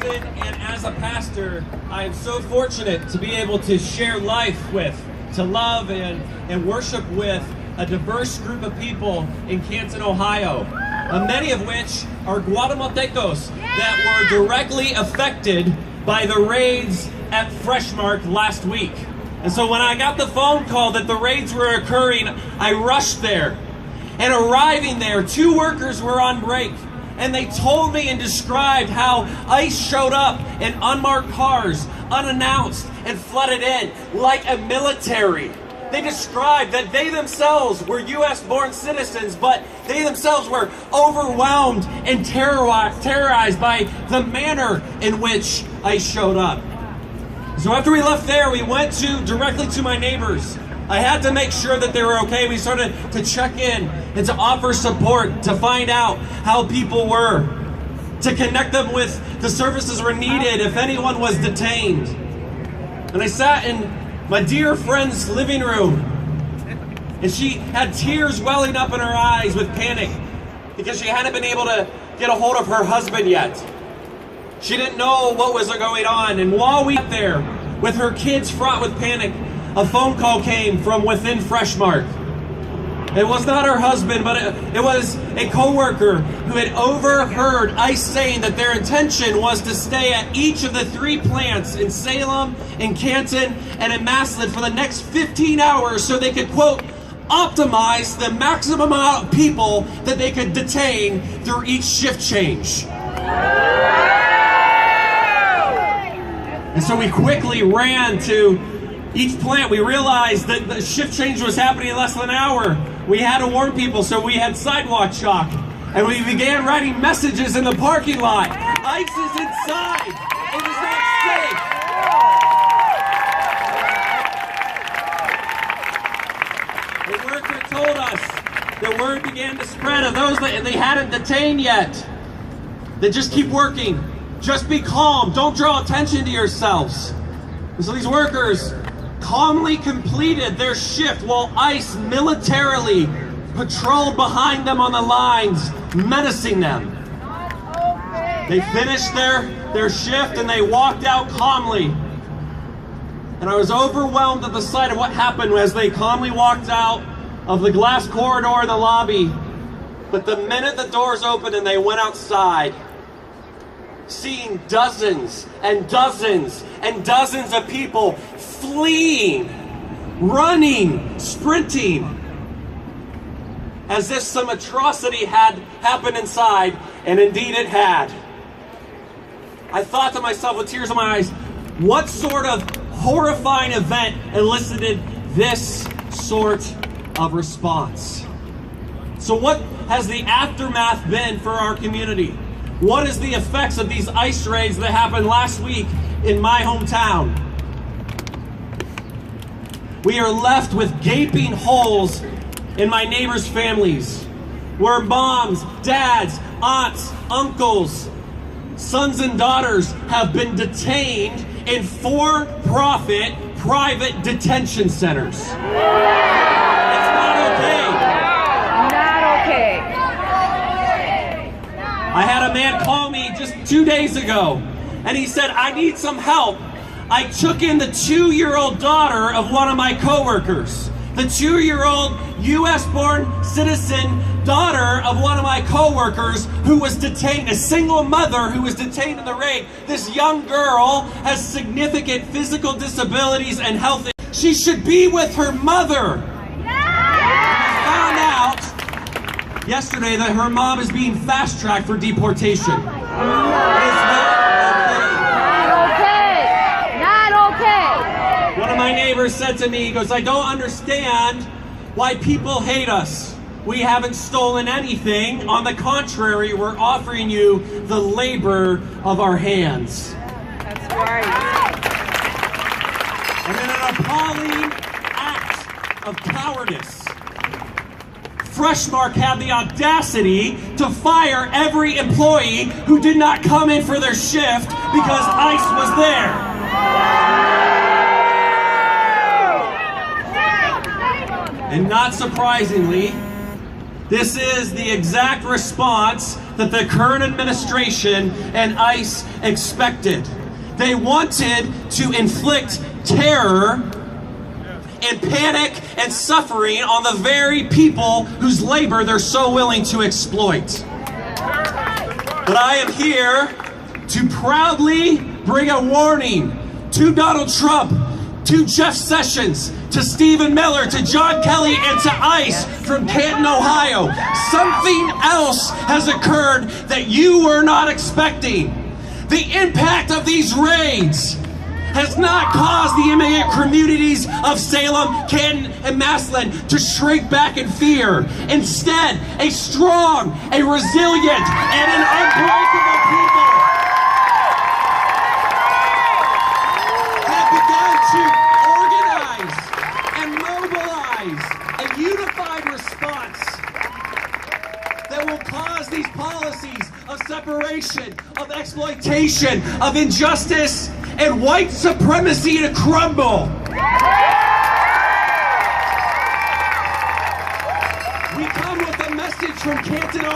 Dustin, and as a pastor, I am so fortunate to be able to share life with, to love and worship with a diverse group of people in Canton, Ohio, many of which are Guatemaltecos that were directly affected by the raids at Freshmark last week. And so when I got the phone call that the raids were occurring, I rushed there. And arriving there, 2 workers were on break. And they told me and described how ICE showed up in unmarked cars, unannounced, and flooded in like a military. They described that they themselves were U.S.-born citizens, but they themselves were overwhelmed and terrorized by the manner in which ICE showed up. So after we left there, we went directly to my neighbors. I had to make sure that they were okay. We started to check in and to offer support, to find out how people were, to connect them with the services were needed if anyone was detained. And I sat in my dear friend's living room, and she had tears welling up in her eyes with panic because she hadn't been able to get a hold of her husband yet. She didn't know what was going on, and while we sat there with her kids fraught with panic, a phone call came from within Freshmark. It was not her husband, but it was a co-worker who had overheard ICE saying that their intention was to stay at each of the 3 plants in Salem, in Canton, and in Massillon for the next 15 hours so they could, quote, optimize the maximum amount of people that they could detain through each shift change. And so we quickly ran to each plant. We realized that the shift change was happening in less than an hour. We had to warn people, so we had sidewalk chalk. And we began writing messages in the parking lot. ICE is inside. It is not safe. The worker told us the word began to spread of those that they hadn't detained yet. They just keep working. Just be calm. Don't draw attention to yourselves. And so these workers calmly completed their shift while ICE militarily patrolled behind them on the lines, menacing them. They finished their shift and they walked out calmly. And I was overwhelmed at the sight of what happened as they calmly walked out of the glass corridor in the lobby. But the minute the doors opened and they went outside, seeing dozens and dozens and dozens of people fleeing, running, sprinting, as if some atrocity had happened inside, and indeed it had. I thought to myself with tears in my eyes, what sort of horrifying event elicited this sort of response? So what has the aftermath been for our community? What is the effects of these ICE raids that happened last week in my hometown? We are left with gaping holes in my neighbors' families, where moms, dads, aunts, uncles, sons and daughters have been detained in for-profit private detention centers. It's not okay. Not okay. I had a man call me just 2 days ago, and he said, I need some help. I took in the 2-year-old daughter of one of my coworkers. The 2-year-old U.S.-born citizen daughter of one of my coworkers who was detained, a single mother who was detained in the raid. This young girl has significant physical disabilities and health. She should be with her mother. I found out yesterday that her mom is being fast-tracked for deportation. It is not okay. Not okay. One of my neighbors said to me, he goes, I don't understand why people hate us. We haven't stolen anything. On the contrary, we're offering you the labor of our hands. That's right. And in an appalling act of cowardice, Freshmark had the audacity to fire every employee who did not come in for their shift because ICE was there. And not surprisingly, this is the exact response that the current administration and ICE expected. They wanted to inflict terror and panic and suffering on the very people whose labor they're so willing to exploit. But I am here to proudly bring a warning to Donald Trump, to Jeff Sessions, to Stephen Miller, to John Kelly, and to ICE from Canton, Ohio. Something else has occurred that you were not expecting. The impact of these raids has not caused the immigrant communities of Salem, Canton, and Massillon to shrink back in fear. Instead, a strong, a resilient, and an unbreakable people have begun to organize and mobilize a unified response that will cause these policies of separation, of exploitation, of injustice, and white supremacy to crumble. We come with a message from Canton,